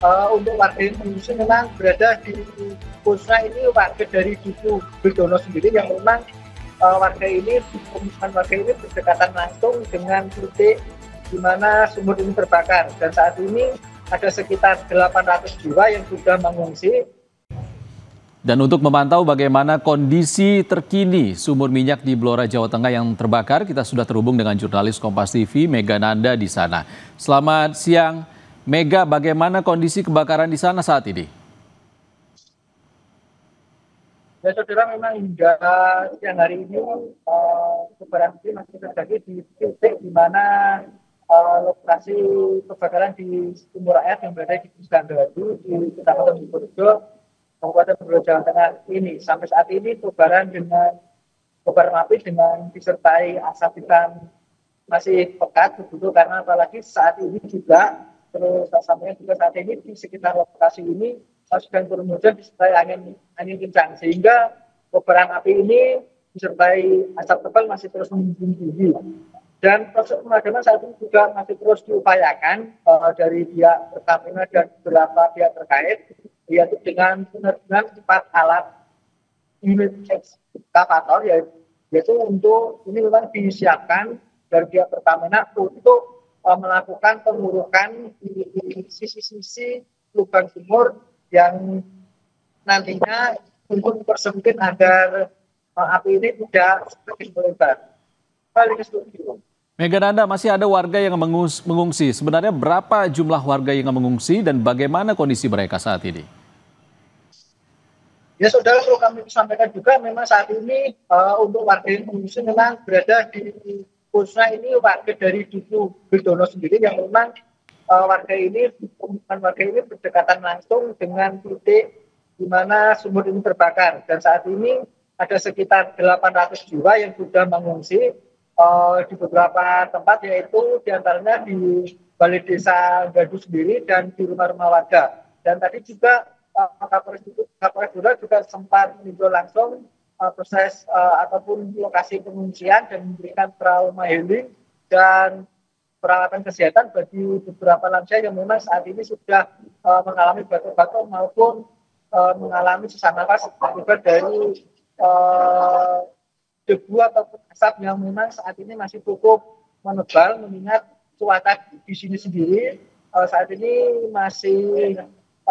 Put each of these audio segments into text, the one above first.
Untuk warga yang mengungsi memang berada di khususnya ini warga dari Duku Bedono sendiri yang memang warga ini, pemukiman warga ini berdekatan langsung dengan titik di mana sumur ini terbakar, dan saat ini ada sekitar 800 jiwa yang sudah mengungsi. Dan untuk memantau bagaimana kondisi terkini sumur minyak di Blora, Jawa Tengah yang terbakar, kita sudah terhubung dengan jurnalis Kompas TV, Mega Nanda di sana. Selamat siang, Mega, bagaimana kondisi kebakaran di sana saat ini? Ya saudara, memang hingga siang hari ini kebakaran ini masih terjadi di titik di mana lokasi kebakaran di sumur air yang berada di Desa Gadu di Kecamatan Sukorejo, Kabupaten Blora, Jawa Tengah ini. Sampai saat ini kobaran api dengan disertai asap hitam masih pekat begitu, karena apalagi saat ini juga terus sampainya juga saat ini di sekitar lokasi ini sedang turun hujan disertai angin kencang, sehingga kobaran api ini disertai asap tebal masih terus menggugah. Dan proses pemadaman saat ini juga masih terus diupayakan dari pihak Pertamina dan beberapa pihak terkait, yaitu dengan penerbangan 4 alat unit ekskavator, yaitu untuk ini memang disiapkan dari pihak Pertamina untuk melakukan pengurukan di sisi-sisi lubang sumur yang nantinya untuk mempersempit agar api ini tidak semakin melebar. Balik ke studio. Mega Nanda, masih ada warga yang mengungsi. Sebenarnya berapa jumlah warga yang mengungsi dan bagaimana kondisi mereka saat ini? Ya saudara, perlu kami sampaikan juga memang saat ini untuk warga yang mengungsi memang berada di khususnya ini warga dari Duku Bedono sendiri yang memang warga ini, pemukiman warga ini berdekatan langsung dengan titik di mana sumur ini terbakar, dan saat ini ada sekitar 800 jiwa yang sudah mengungsi di beberapa tempat, yaitu diantaranya di Balai Desa Gadu sendiri dan di rumah-rumah warga. Dan tadi juga Kapolres Blora juga sempat meninjau langsung proses ataupun lokasi pengungsian dan memberikan trauma healing dan peralatan kesehatan bagi beberapa lansia yang memang saat ini sudah mengalami batuk-batuk maupun mengalami sesak nafas akibat dari debu ataupun asap yang memang saat ini masih cukup menebal, mengingat cuaca di sini sendiri saat ini masih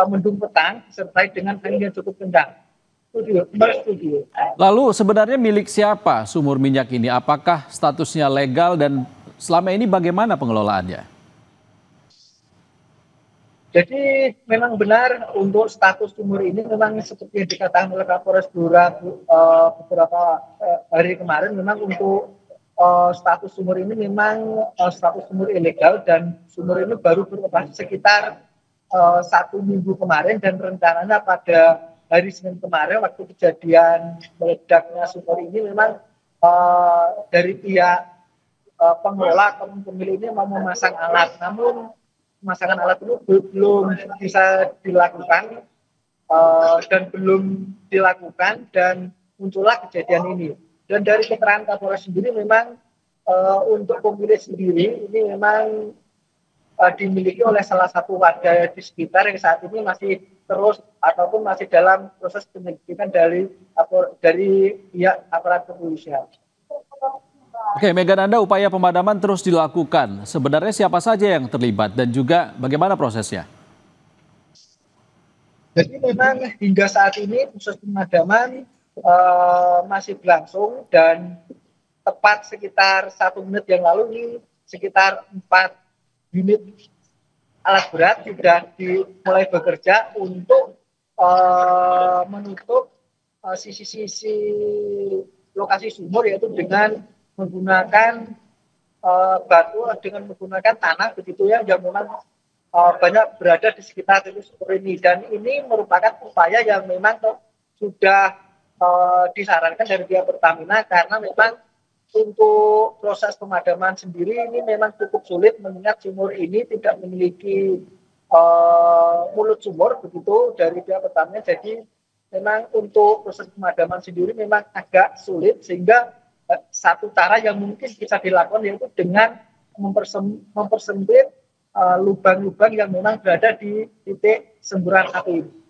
mendung petang disertai dengan angin yang cukup kencang. Studio. Lalu sebenarnya milik siapa sumur minyak ini? Apakah statusnya legal dan selama ini bagaimana pengelolaannya? Jadi memang benar untuk status sumur ini memang seperti yang dikatakan oleh Kapolres Blora beberapa hari kemarin, memang untuk status sumur ini memang status sumur ilegal, dan sumur ini baru beroperasi sekitar 1 minggu kemarin, dan rencananya pada hari Senin kemarin waktu kejadian meledaknya sumur ini memang dari pihak pengelola atau pemilik ini mau memasang alat, namun pemasangan alat itu belum bisa dilakukan dan muncullah kejadian ini. Dan dari keterangan Kapolres sendiri memang untuk pemilik sendiri ini memang dimiliki oleh salah satu warga di sekitar yang saat ini masih terus ataupun masih dalam proses penyelidikan dari pihak aparat kepolisian. Oke, Mega Nanda, upaya pemadaman terus dilakukan. Sebenarnya siapa saja yang terlibat dan juga bagaimana prosesnya? Jadi memang hingga saat ini proses pemadaman masih berlangsung, dan tepat sekitar 1 menit yang lalu ini sekitar 4 unit alat berat sudah dimulai bekerja untuk menutup sisi-sisi lokasi sumur, yaitu dengan menggunakan batu, dengan menggunakan tanah begitu ya, yang memang banyak berada di sekitar sumur ini. Dan ini merupakan upaya yang memang sudah disarankan dari pihak Pertamina, karena memang untuk proses pemadaman sendiri ini memang cukup sulit, mengingat sumur ini tidak memiliki mulut sumur begitu dari pihak Pertamina. Jadi memang untuk proses pemadaman sendiri memang agak sulit, sehingga satu cara yang mungkin bisa dilakukan yaitu dengan mempersempit lubang-lubang yang memang berada di titik semburan api.